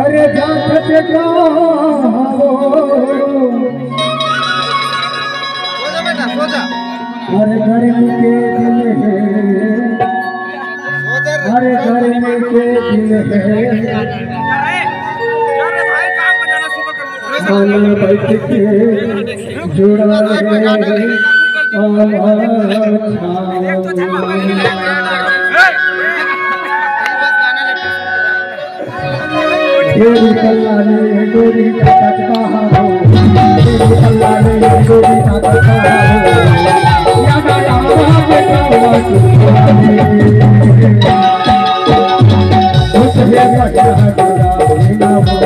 अरे जात अरे गर्मी के दिन है, अरे गर्मी के दिन है, खाना बैठ के जुड़ा डोरी कल्ला ने डोरी का कटका हो, डोरी कल्ला ने डोरी का कटका हो, या गाया के कौवा सुनाने कुछ है मजा जुड़ा बिना हो,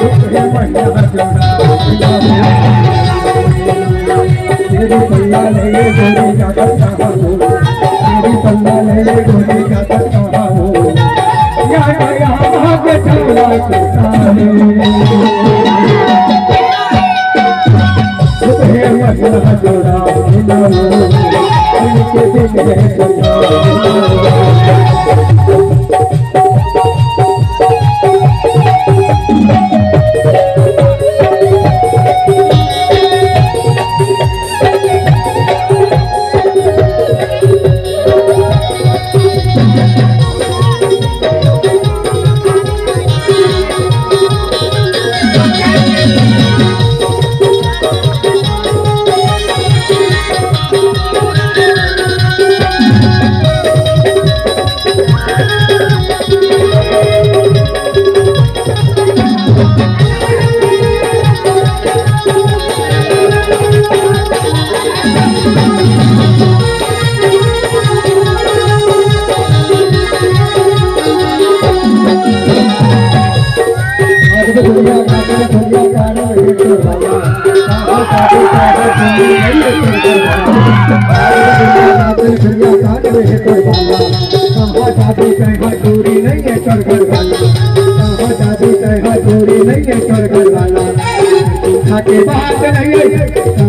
कुछ है मजा जुड़ा बिना हो, डोरी कल्ला ने डोरी का कटका हो, डोरी कल्ला ने डोरी का कटका हो, या गाया के कौवा सुनाने कुछ है मजा जुड़ा बिना हो, उनके दिल है जुड़ा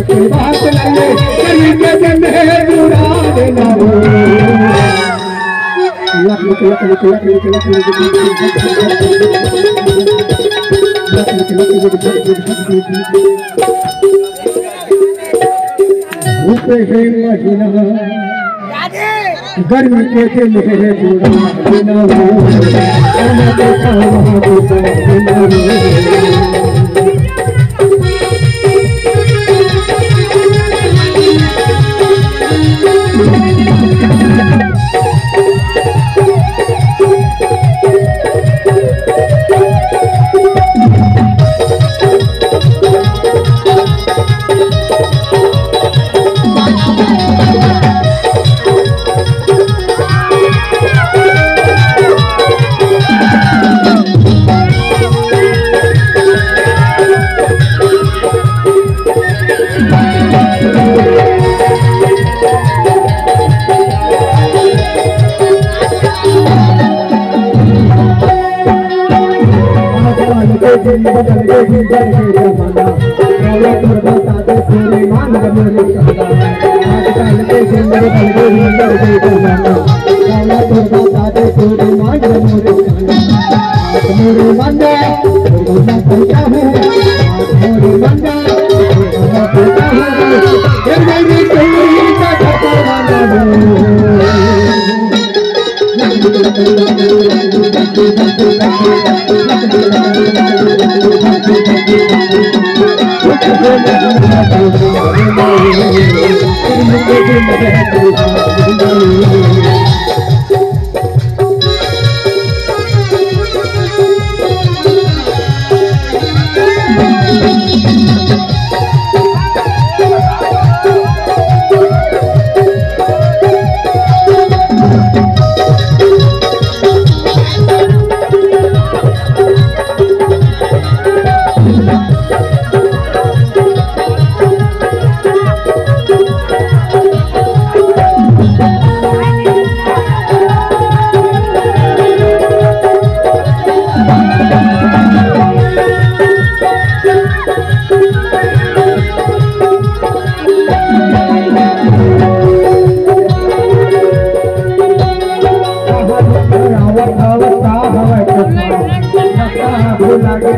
के बात नहीं कहीं के दिन है जुड़ा देना हो लख लख लख लख लख लख लख है महीना गर्मी के दिन है जुड़ा देना हो बदल गई जमाना बता दे तेरे मान मेरे सदा आजकल के जिंदगी बदल गई जमाना बता दे तेरे मान मेरे सदा मेरे बंदे मैं कहता हूँ मेरे बंदे मैं कहता हूँ ये मेरी कोई का ठिकाना नहीं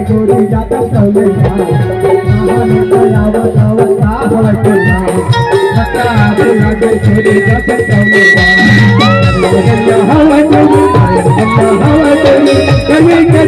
गोरी जाता चले महानी आवत आवत आवत लगे छोरी जाता चले हवा चली हवा चली कहीं के